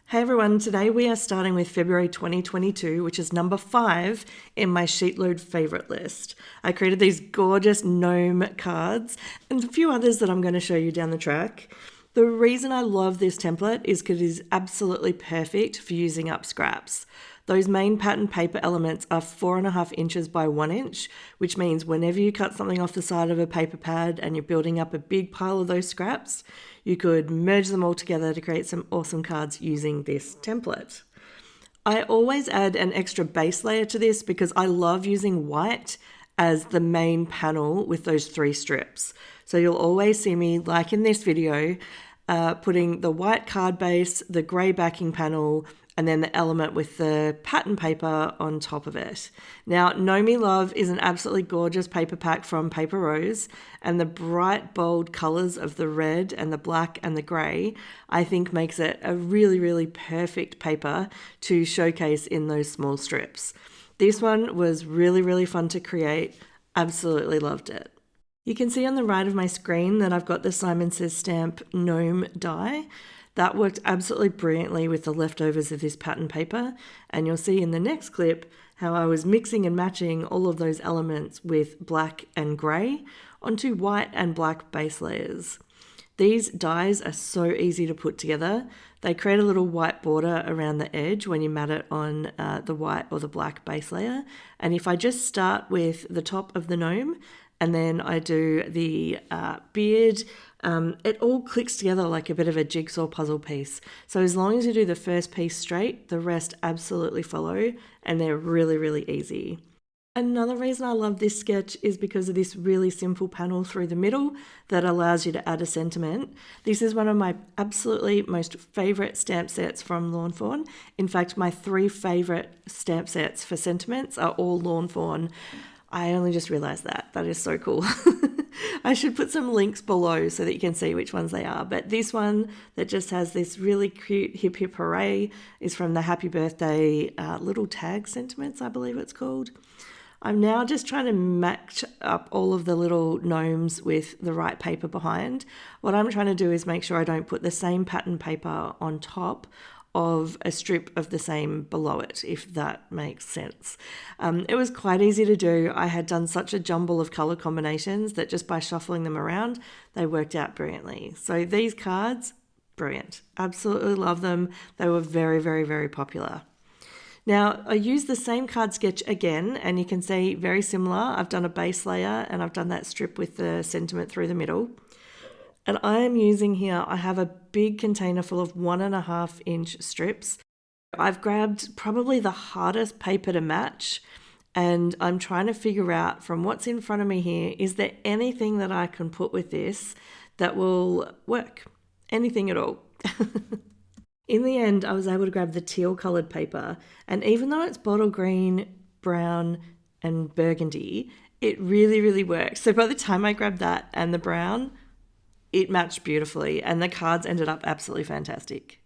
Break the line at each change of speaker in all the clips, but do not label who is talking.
Hey everyone, today we are starting with February 2022, which is number 5 in my sheetload favorite list. I created these gorgeous gnome cards and a few others that I'm going to show you down the track. The reason I love this template is because it is absolutely perfect for using up scraps. Those main pattern paper elements are 4.5 inches by 1 inch, which means whenever you cut something off the side of a paper pad and you're building up a big pile of those scraps, you could merge them all together to create some awesome cards using this template. I always add an extra base layer to this because I love using white as the main panel with those 3 strips. So you'll always see me, like in this video, putting the white card base, the grey backing panel, and then the element with the pattern paper on top of it. Now, Know Me Love is an absolutely gorgeous paper pack from Paper Rose, and the bright, bold colours of the red and the black and the grey, I think makes it a really, really perfect paper to showcase in those small strips. This one was really, really fun to create. Absolutely loved it. You can see on the right of my screen that I've got the Simon Says Stamp Gnome die. That worked absolutely brilliantly with the leftovers of this pattern paper, and you'll see in the next clip how I was mixing and matching all of those elements with black and grey onto white and black base layers. These dies are so easy to put together. They create a little white border around the edge when you mat it on the white or the black base layer, and if I just start with the top of the gnome and then I do the beard, it all clicks together like a bit of a jigsaw puzzle piece. So as long as you do the first piece straight, the rest absolutely follow, and they're really, really easy. Another reason I love this sketch is because of this really simple panel through the middle that allows you to add a sentiment. This is one of my absolutely most favourite stamp sets from Lawn Fawn. In fact, my 3 favourite stamp sets for sentiments are all Lawn Fawn. I only just realised that. That is so cool. I should put some links below so that you can see which ones they are. But this one that just has this really cute hip hip hooray is from the Happy Birthday little tag sentiments, I believe it's called. I'm now just trying to match up all of the little gnomes with the right paper behind. What I'm trying to do is make sure I don't put the same pattern paper on top of a strip of the same below it, if that makes sense. It was quite easy to do. I had done such a jumble of colour combinations that just by shuffling them around, they worked out brilliantly. So these cards, brilliant. Absolutely love them. They were very, very, very popular. Now, I used the same card sketch again, and you can see very similar. I've done a base layer, and I've done that strip with the sentiment through the middle. And I am using here, I have a big container full of 1.5 inch strips. I've grabbed probably the hardest paper to match, and I'm trying to figure out from what's in front of me here, is there anything that I can put with this that will work? Anything at all. In the end, I was able to grab the teal coloured paper, and even though it's bottle green, brown, and burgundy, it really, really works. So by the time I grabbed that and the brown, it matched beautifully, and the cards ended up absolutely fantastic.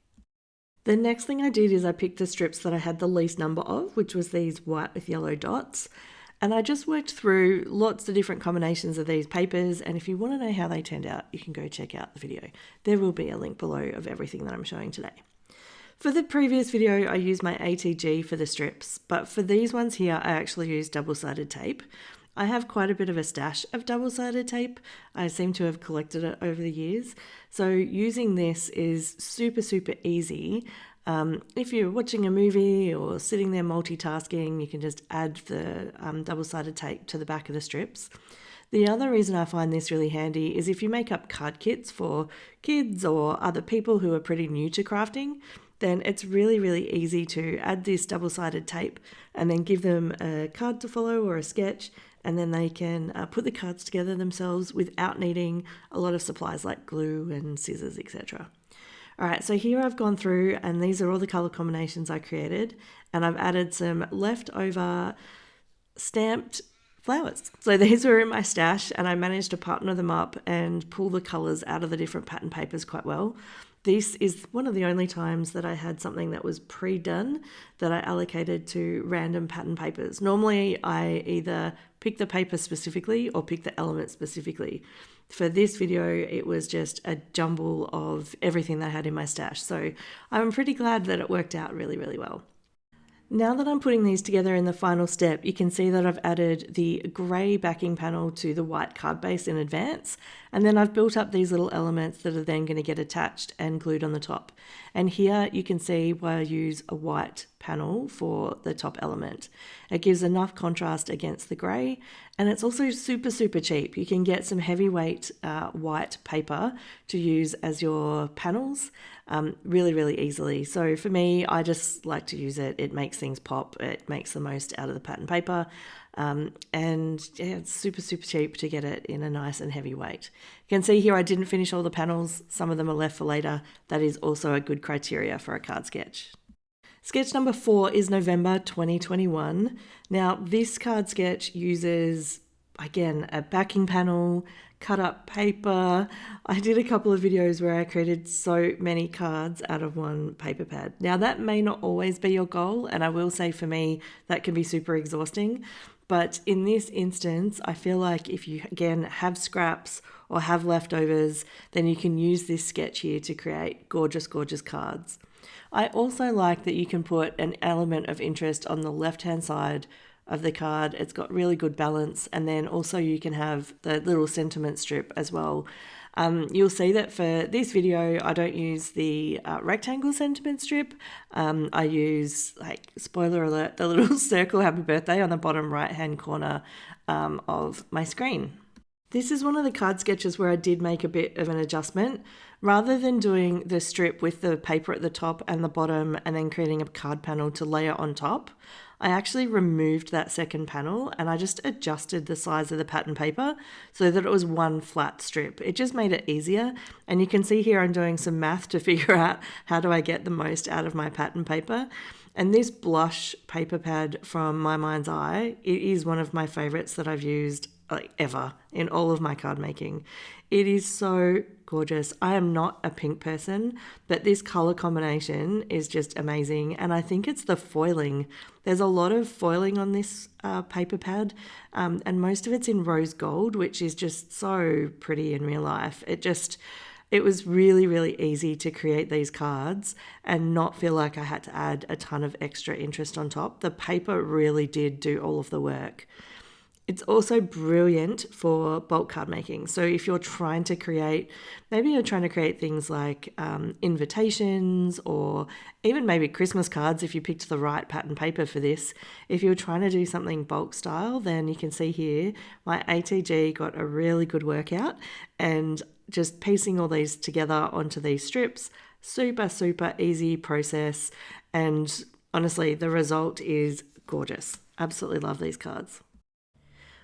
The next thing I did is I picked the strips that I had the least number of, which was these white with yellow dots. And I just worked through lots of different combinations of these papers, and if you want to know how they turned out, you can go check out the video. There will be a link below of everything that I'm showing today. For the previous video, I used my ATG for the strips, but for these ones here, I actually used double-sided tape. I have quite a bit of a stash of double-sided tape. I seem to have collected it over the years. So using this is super, super easy. If you're watching a movie or sitting there multitasking, you can just add the double-sided tape to the back of the strips. The other reason I find this really handy is if you make up card kits for kids or other people who are pretty new to crafting, then it's really, really easy to add this double-sided tape and then give them a card to follow or a sketch, and then they can put the cards together themselves without needing a lot of supplies like glue and scissors, etc. All right, so here I've gone through, and these are all the color combinations I created, and I've added some leftover stamped flowers. So these were in my stash, and I managed to partner them up and pull the colors out of the different pattern papers quite well. This is one of the only times that I had something that was pre-done that I allocated to random pattern papers. Normally, I either pick the paper specifically or pick the element specifically. for this video, it was just a jumble of everything that I had in my stash. So I'm pretty glad that it worked out really, really well. Now that I'm putting these together in the final step, you can see that I've added the grey backing panel to the white card base in advance, and then I've built up these little elements that are then going to get attached and glued on the top. And here you can see why I use a white panel for the top element. It gives enough contrast against the grey, and it's also super, super cheap. You can get some heavyweight white paper to use as your panels really, really easily. So for me, I just like to use it. It makes things pop. It makes the most out of the pattern paper. And yeah, it's super, super cheap to get it in a nice and heavy weight. You can see here I didn't finish all the panels. Some of them are left for later. That is also a good criteria for a card sketch. Sketch number 4 is November 2021. Now this card sketch uses, again, a backing panel, cut up paper. I did a couple of videos where I created so many cards out of one paper pad. Now that may not always be your goal, and I will say for me that can be super exhausting. But in this instance, I feel like if you, again, have scraps or have leftovers, then you can use this sketch here to create gorgeous, gorgeous cards. I also like that you can put an element of interest on the left-hand side of the card. It's got really good balance, and then also you can have the little sentiment strip as well. You'll see that for this video I don't use the rectangle sentiment strip. I use, like, spoiler alert, the little circle happy birthday on the bottom right hand corner of my screen. This is one of the card sketches where I did make a bit of an adjustment. Rather than doing the strip with the paper at the top and the bottom and then creating a card panel to layer on top, I actually removed that second panel and I just adjusted the size of the pattern paper so that it was one flat strip. It just made it easier, and you can see here I'm doing some math to figure out how do I get the most out of my pattern paper. And this blush paper pad from My Mind's Eye, it is one of my favorites that I've used like ever in all of my card making. It is so gorgeous. I am not a pink person, but this color combination is just amazing. And I think it's the foiling. There's a lot of foiling on this paper pad, and most of it's in rose gold, which is just so pretty in real life. It was really, really easy to create these cards and not feel like I had to add a ton of extra interest on top. The paper really did do all of the work. It's also brilliant for bulk card making. So if you're trying to create, maybe you're trying to create things like invitations, or even maybe Christmas cards if you picked the right pattern paper for this. If you're trying to do something bulk style, then you can see here my ATG got a really good workout, and just piecing all these together onto these strips, super, super easy process. And honestly, the result is gorgeous. Absolutely love these cards.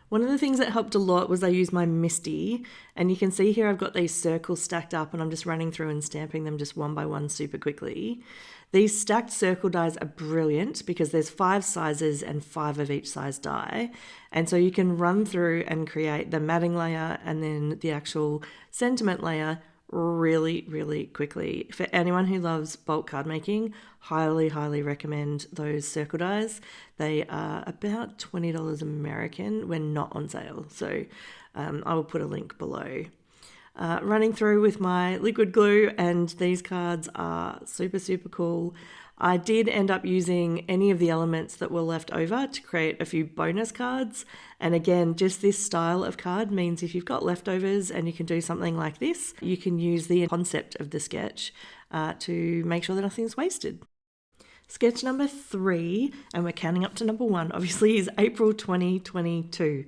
One of the things that helped a lot was I used my MISTI, and you can see here I've got these circles stacked up and I'm just running through and stamping them just one by one super quickly. These stacked circle dies are brilliant because there's 5 sizes and 5 of each size die, and so you can run through and create the matting layer and then the actual sentiment layer really, really quickly. For anyone who loves bulk card making, highly, highly recommend those circle dies. They are about $20 American when not on sale. So I will put a link below. Running through with my liquid glue, and these cards are super, super cool. I did end up using any of the elements that were left over to create a few bonus cards. And again, just this style of card means if you've got leftovers and you can do something like this, you can use the concept of the sketch to make sure that nothing's wasted. Sketch number 3, and we're counting up to number 1, obviously, is April 2022.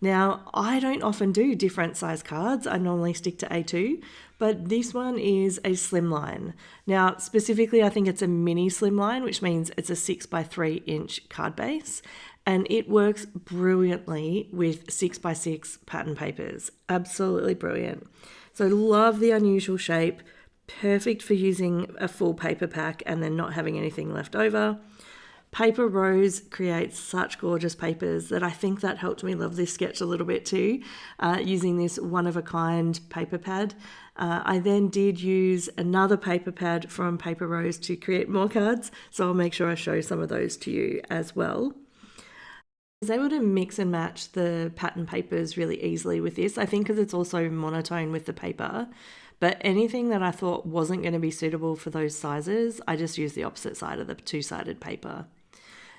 Now, I don't often do different size cards. I normally stick to A2, but this one is a slimline. Now, specifically, I think it's a mini slimline, which means it's a 6x3 inch card base, and it works brilliantly with 6x6 pattern papers. Absolutely brilliant. So love the unusual shape. Perfect for using a full paper pack and then not having anything left over. Paper Rose creates such gorgeous papers that I think that helped me love this sketch a little bit too, using this one-of-a-kind paper pad. I then did use another paper pad from Paper Rose to create more cards, so I'll make sure I show some of those to you as well. I was able to mix and match the pattern papers really easily with this, I think because it's also monotone with the paper. But anything that I thought wasn't going to be suitable for those sizes, I just used the opposite side of the two-sided paper.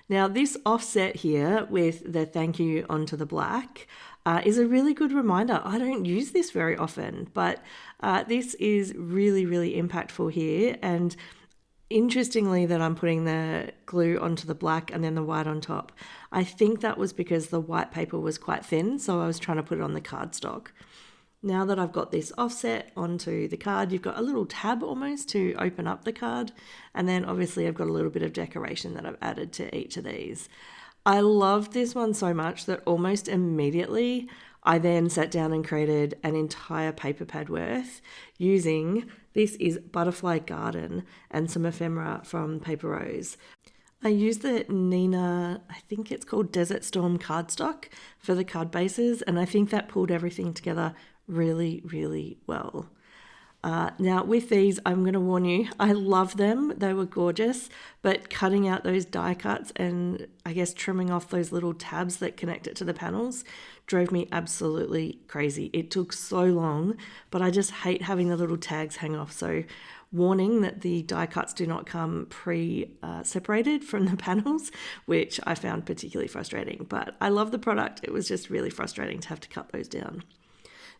Now this offset here with the thank you onto the black is a really good reminder. I don't use this very often, but this is really, really impactful here. And interestingly that I'm putting the glue onto the black and then the white on top. I think that was because the white paper was quite thin, so I was trying to put it on the cardstock. Now that I've got this offset onto the card, you've got a little tab almost to open up the card. And then obviously I've got a little bit of decoration that I've added to each of these. I loved this one so much that almost immediately I then sat down and created an entire paper pad worth using, this is Butterfly Garden and some ephemera from Paper Rose. I used the Nina, I think it's called Desert Storm cardstock for the card bases, and I think that pulled everything together really, really well. Now with these, I'm going to warn you, I love them. They were gorgeous, but cutting out those die cuts and I guess trimming off those little tabs that connect it to the panels drove me absolutely crazy. It took so long, but I just hate having the little tags hang off. So warning that the die cuts do not come separated from the panels, which I found particularly frustrating, but I love the product. It was just really frustrating to have to cut those down.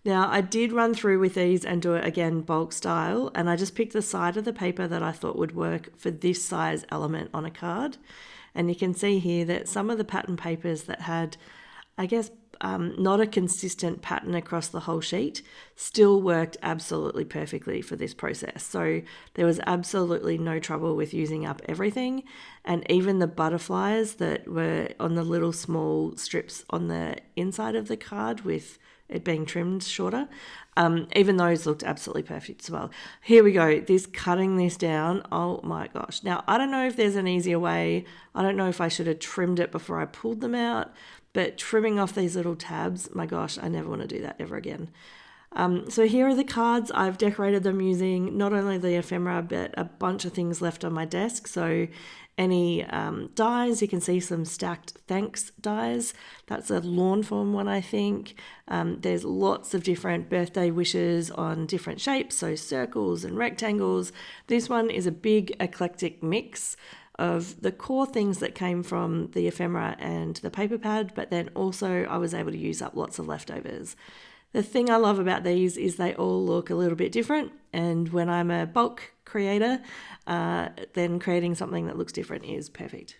Now I did run through with these and do it again bulk style, and I just picked the side of the paper that I thought would work for this size element on a card. And you can see here that some of the pattern papers that had, I guess, not a consistent pattern across the whole sheet still worked absolutely perfectly for this process. So there was absolutely no trouble with using up everything. And even the butterflies that were on the little small strips on the inside of the card with it being trimmed shorter, even those looked absolutely perfect as well. Here we go, cutting this down, oh my gosh. Now I don't know if there's an easier way. I don't know if I should have trimmed it before I pulled them out, but trimming off these little tabs, my gosh, I never want to do that ever again. So here are the cards. I've decorated them using not only the ephemera, but a bunch of things left on my desk. So any dies, you can see some stacked thanks dies. That's a lawn form one, I think. There's lots of different birthday wishes on different shapes, so circles and rectangles. This one is a big eclectic mix of the core things that came from the ephemera and the paper pad, but then also I was able to use up lots of leftovers. The thing I love about these is they all look a little bit different, and when I'm a bulk creator, then creating something that looks different is perfect.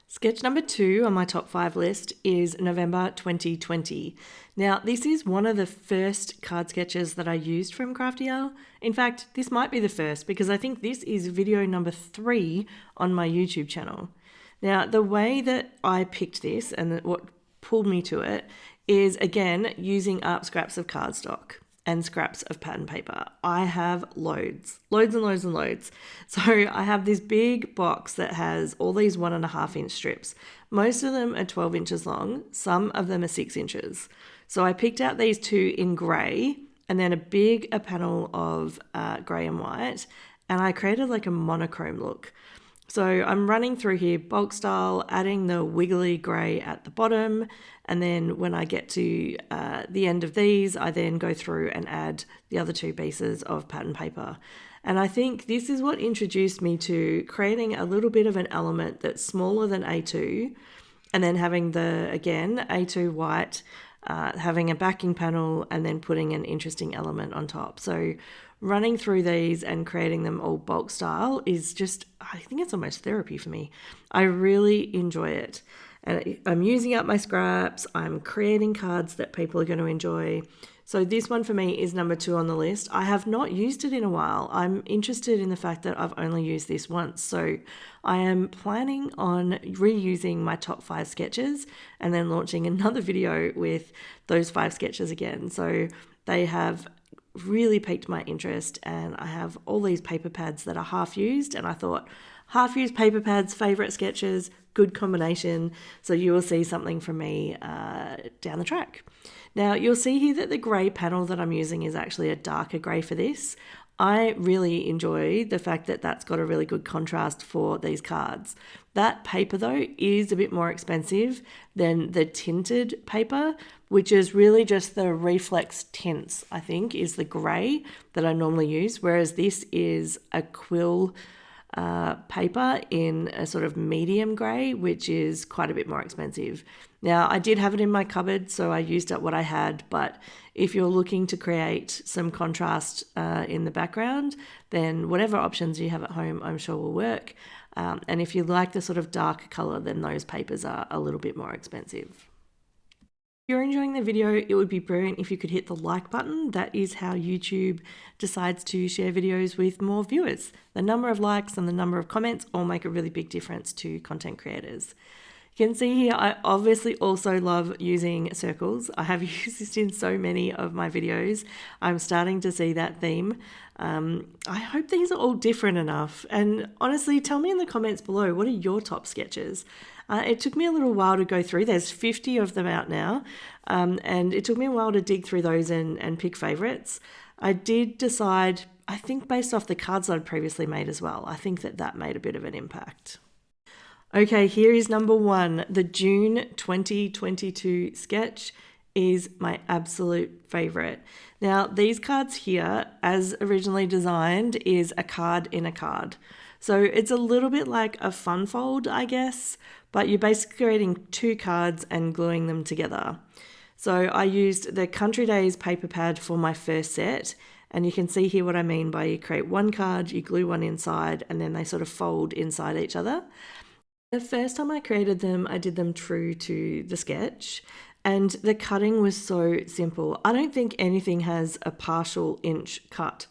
Sketch number 2 on my top 5 list is November 2020. Now, this is one of the first card sketches that I used from Crafty Owl. In fact, this might be the first because I think this is video number 3 on my YouTube channel. Now, the way that I picked this and what pulled me to it is, again, using up scraps of cardstock and scraps of pattern paper. I have loads and loads and loads. So I have this big box that has all these 1.5 inch strips. Most of them are 12 inches long. Some of them are 6 inches. So I picked out these 2 in grey and then a panel of grey and white, and I created like a monochrome look. So I'm running through here bulk style, adding the wiggly grey at the bottom, and then when I get to the end of these, I then go through and add the other 2 pieces of pattern paper. And I think this is what introduced me to creating a little bit of an element that's smaller than A2, and then having again, A2 white, having a backing panel, and then putting an interesting element on top. So running through these and creating them all bulk style is just, I think it's almost therapy for me. I really enjoy it. And I'm using up my scraps. I'm creating cards that people are going to enjoy. So this one for me is number 2 on the list. I have not used it in a while. I'm interested in the fact that I've only used this once. So I am planning on reusing my top 5 sketches and then launching another video with those 5 sketches again. So they have really piqued my interest, and I have all these paper pads that are half used, and I thought half used paper pads, favorite sketches, good combination. So you will see something from me down the track. Now you'll see here that the grey panel that I'm using is actually a darker grey for this. I really enjoy the fact that that's got a really good contrast for these cards. That paper though is a bit more expensive than the tinted paper, which is really just the reflex tints, I think, is the grey that I normally use, whereas this is a quill paper in a sort of medium grey, which is quite a bit more expensive. Now, I did have it in my cupboard, so I used up what I had, but if you're looking to create some contrast in the background, then whatever options you have at home, I'm sure will work. And if you like the sort of dark colour, then those papers are a little bit more expensive. If you're enjoying the video, it would be brilliant if you could hit the like button. That is how YouTube decides to share videos with more viewers. The number of likes and the number of comments all make a really big difference to content creators. You can see here, I obviously also love using circles. I have used this in so many of my videos. I'm starting to see that theme. I hope these are all different enough. And honestly, tell me in the comments below, what are your top sketches? It took me a little while to go through. There's 50 of them out now. And it took me a while to dig through those and pick favorites. I did decide, I think based off the cards I'd previously made as well, I think that made a bit of an impact. Okay, here is number one. The June 2022 sketch is my absolute favorite. Now, these cards here, as originally designed, is a card in a card. So it's a little bit like a fun fold, I guess, but you're basically creating two cards and gluing them together. So I used the Country Days paper pad for my first set, and you can see here what I mean by you create one card, you glue one inside, and then they sort of fold inside each other. The first time I created them, I did them true to the sketch, and the cutting was so simple. I don't think anything has a partial inch cut.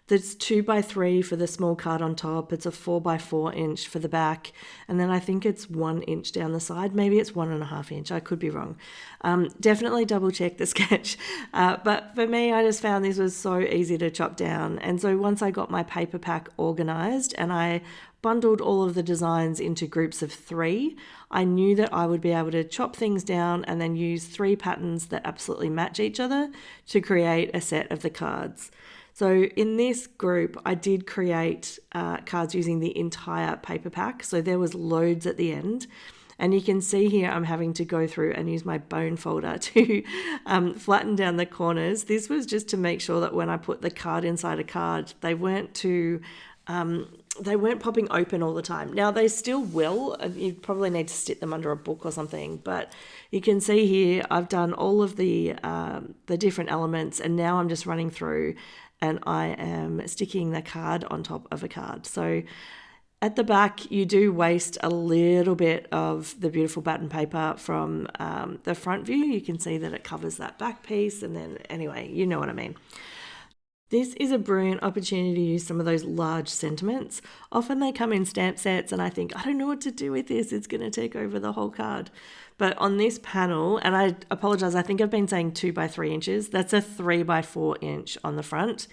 There's 2x3 for the small card on top. It's a 4x4 inch for the back. And then I think it's 1 inch down the side. Maybe it's 1.5 inch. I could be wrong. Definitely double check the sketch. But for me, I just found this was so easy to chop down. And so once I got my paper pack organized and I bundled all of the designs into groups of 3, I knew that I would be able to chop things down and then use 3 patterns that absolutely match each other to create a set of the cards. So in this group, I did create cards using the entire paper pack. So there was loads at the end. And you can see here I'm having to go through and use my bone folder to flatten down the corners. This was just to make sure that when I put the card inside a card, they weren't popping open all the time. Now they still will. You probably need to stick them under a book or something, but you can see here I've done all of the different elements, and now I'm just running through and I am sticking the card on top of a card. So at the back, you do waste a little bit of the beautiful batten paper from the front view. You can see that it covers that back piece, and then anyway, you know what I mean. This is a brilliant opportunity to use some of those large sentiments. Often they come in stamp sets and I think, I don't know what to do with this. It's going to take over the whole card. But on this panel, and I apologize, I think I've been saying 2x3 inches. That's a 3x4 inch on the front.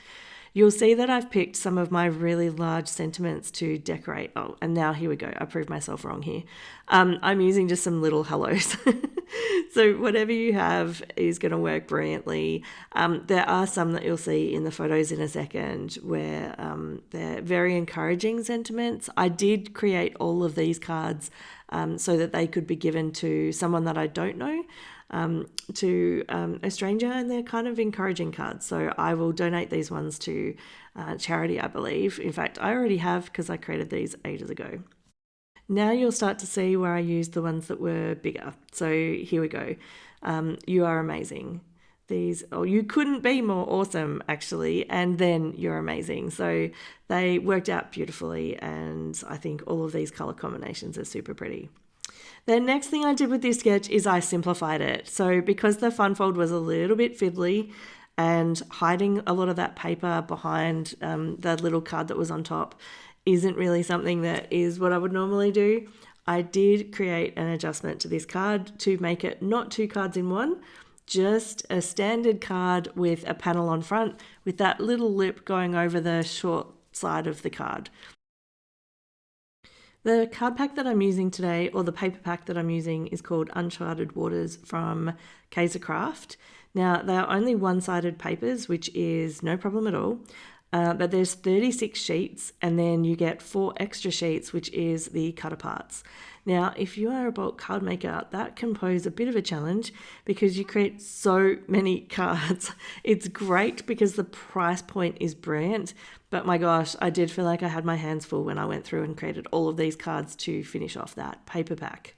You'll see that I've picked some of my really large sentiments to decorate. Oh, and now here we go. I proved myself wrong here. I'm using just some little hellos. So whatever you have is going to work brilliantly. There are some that you'll see in the photos in a second where they're very encouraging sentiments. I did create all of these cards so that they could be given to someone that I don't know. To a stranger, and they're kind of encouraging cards. So I will donate these ones to charity, I believe. In fact, I already have because I created these ages ago. Now you'll start to see where I used the ones that were bigger. So here we go. You are amazing. You couldn't be more awesome, actually, and then you're amazing. So they worked out beautifully, and I think all of these color combinations are super pretty. The next thing I did with this sketch is I simplified it. So because the fun fold was a little bit fiddly and hiding a lot of that paper behind the little card that was on top isn't really something that is what I would normally do, I did create an adjustment to this card to make it not 2 cards in one, just a standard card with a panel on front with that little lip going over the short side of the card. The card pack that I'm using today, or the paper pack that I'm using, is called Unchartered Waters from Kaisercraft. Now, they are only one-sided papers, which is no problem at all. but there's 36 sheets, and then you get 4 extra sheets, which is the cutter parts. Now, if you are a bulk card maker, that can pose a bit of a challenge because you create so many cards. It's great because the price point is brilliant, but my gosh, I did feel like I had my hands full when I went through and created all of these cards to finish off that paper pack.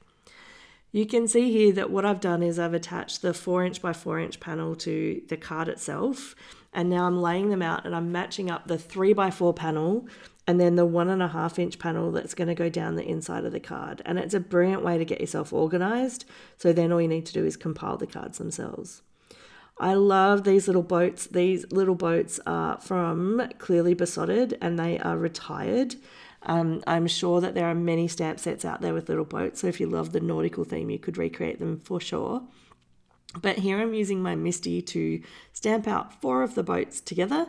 You can see here that what I've done is I've attached the 4" by 4" panel to the card itself, and now I'm laying them out and I'm matching up the 3 by 4 panel and then the 1.5" panel that's going to go down the inside of the card. And it's a brilliant way to get yourself organized. So then all you need to do is compile the cards themselves. I love these little boats. These little boats are from clearly Besotted and they are retired. I'm sure that there are many stamp sets out there with little boats. So if you love the nautical theme, you could recreate them for sure. But here I'm using my MISTI to stamp out 4 of the boats together.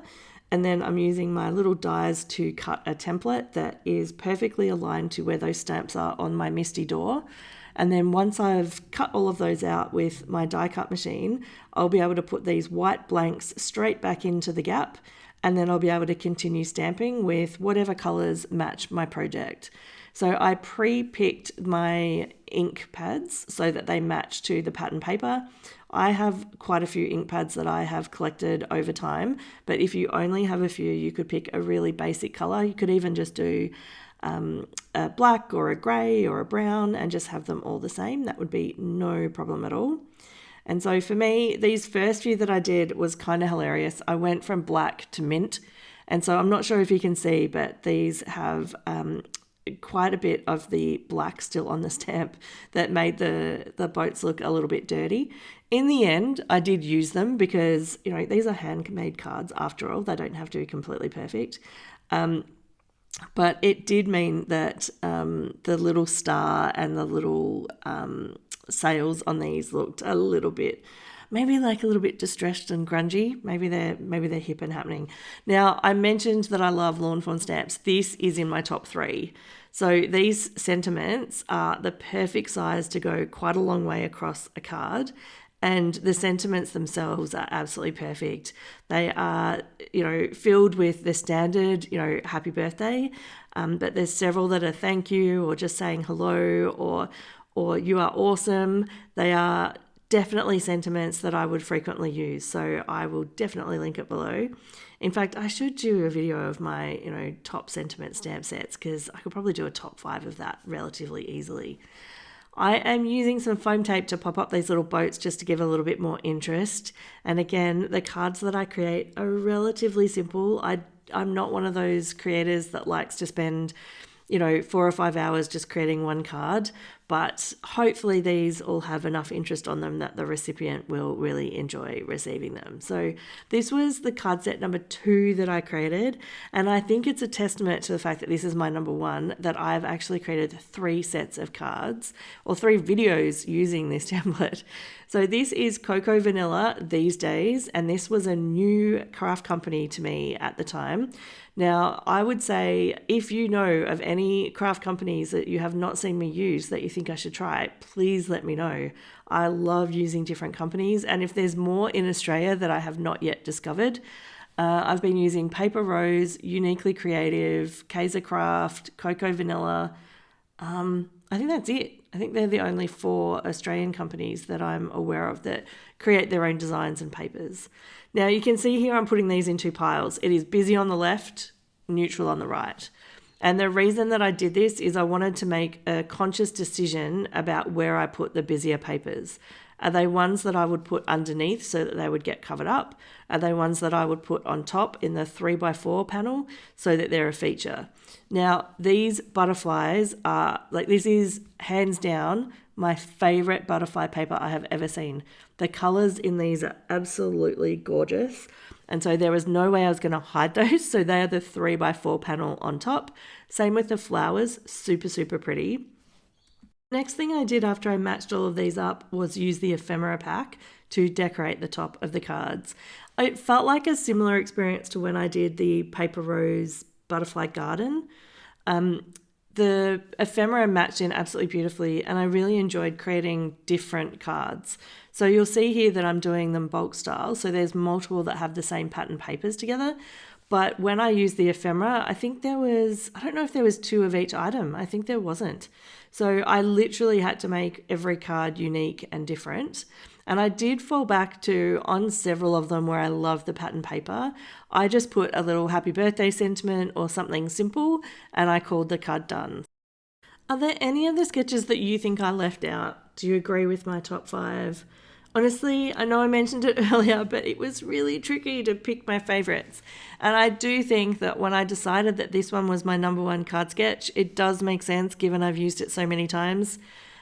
And then I'm using my little dies to cut a template that is perfectly aligned to where those stamps are on my MISTI door. And then once I've cut all of those out with my die cut machine, I'll be able to put these white blanks straight back into the gap. And then I'll be able to continue stamping with whatever colors match my project. So I pre-picked my ink pads so that they match to the pattern paper. I have quite a few ink pads that I have collected over time, but if you only have a few, you could pick a really basic color. You could even just do a black or a gray or a brown and just have them all the same. That would be no problem at all. And so for me, these first few that I did was kind of hilarious. I went from black to mint. And so I'm not sure if you can see, but these have quite a bit of the black still on the stamp that made the boats look a little bit dirty. In the end, I did use them because, you know, these are handmade cards after all. They don't have to be completely perfect. But it did mean that the little star and the little sails on these looked a little bit, maybe like a little bit distressed and grungy. Maybe they're hip and happening. Now, I mentioned that I love lawn fawn stamps. This is in my top 3. So these sentiments are the perfect size to go quite a long way across a card. And the sentiments themselves are absolutely perfect. They are, you know, filled with the standard, you know, happy birthday. But there's several that are thank you or just saying hello or you are awesome. They are definitely sentiments that I would frequently use. So I will definitely link it below. In fact, I should do a video of my, you know, top sentiment stamp sets because I could probably do a top 5 of that relatively easily. I am using some foam tape to pop up these little boats just to give a little bit more interest. And again, the cards that I create are relatively simple. I'm not one of those creators that likes to spend, you know, 4 or 5 hours just creating one card, but hopefully these all have enough interest on them that the recipient will really enjoy receiving them. So this was the card set number 2 that I created, and I think it's a testament to the fact that this is my number 1, that I've actually created 3 sets of cards or 3 videos using this template. So this is Cocoa Vanilla These Days, and this was a new craft company to me at the time. Now, I would say if you know of any craft companies that you have not seen me use that you think I should try, please let me know. I love using different companies, and if there's more in Australia that I have not yet discovered, I've been using Paper Rose, Uniquely Creative, Kaisercraft, Cocoa Vanilla. I think that's it. I think they're the only 4 Australian companies that I'm aware of that create their own designs and papers. Now you can see here I'm putting these in 2 piles. It is busy on the left, neutral on the right. And the reason that I did this is I wanted to make a conscious decision about where I put the busier papers. Are they ones that I would put underneath so that they would get covered up? Are they ones that I would put on top in the 3 by 4 panel so that they're a feature? Now, these butterflies are, like, this is hands down my favorite butterfly paper I have ever seen. The colors in these are absolutely gorgeous. And so there was no way I was going to hide those. So they are the 3 by 4 panel on top. Same with the flowers, super, super pretty. Next thing I did after I matched all of these up was use the ephemera pack to decorate the top of the cards. It felt like a similar experience to when I did the Paper Rose Butterfly Garden. The ephemera matched in absolutely beautifully, and I really enjoyed creating different cards. So you'll see here that I'm doing them bulk style, so there's multiple that have the same pattern papers together, But when I used the ephemera, I think there was, I don't know if there was 2 of each item. I think there wasn't. So I literally had to make every card unique and different. And I did fall back to, on several of them where I love the pattern paper, I just put a little happy birthday sentiment or something simple, and I called the card done. Are there any of the sketches that you think I left out? Do you agree with my top 5? Honestly, I know I mentioned it earlier, but it was really tricky to pick my favorites. And I do think that when I decided that this one was my number 1 card sketch, it does make sense given I've used it so many times.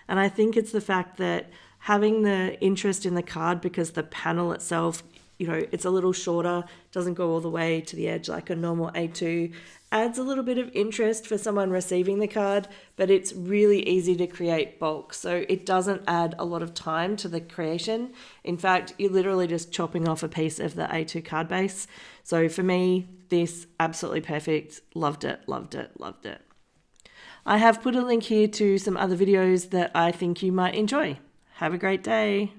And I think it's the fact that having the interest in the card, because the panel itself, you know, it's a little shorter, doesn't go all the way to the edge like a normal A2, adds a little bit of interest for someone receiving the card, but it's really easy to create bulk. So it doesn't add a lot of time to the creation. In fact, you're literally just chopping off a piece of the A2 card base. So for me, this absolutely perfect. Loved it, loved it, loved it. I have put a link here to some other videos that I think you might enjoy. Have a great day.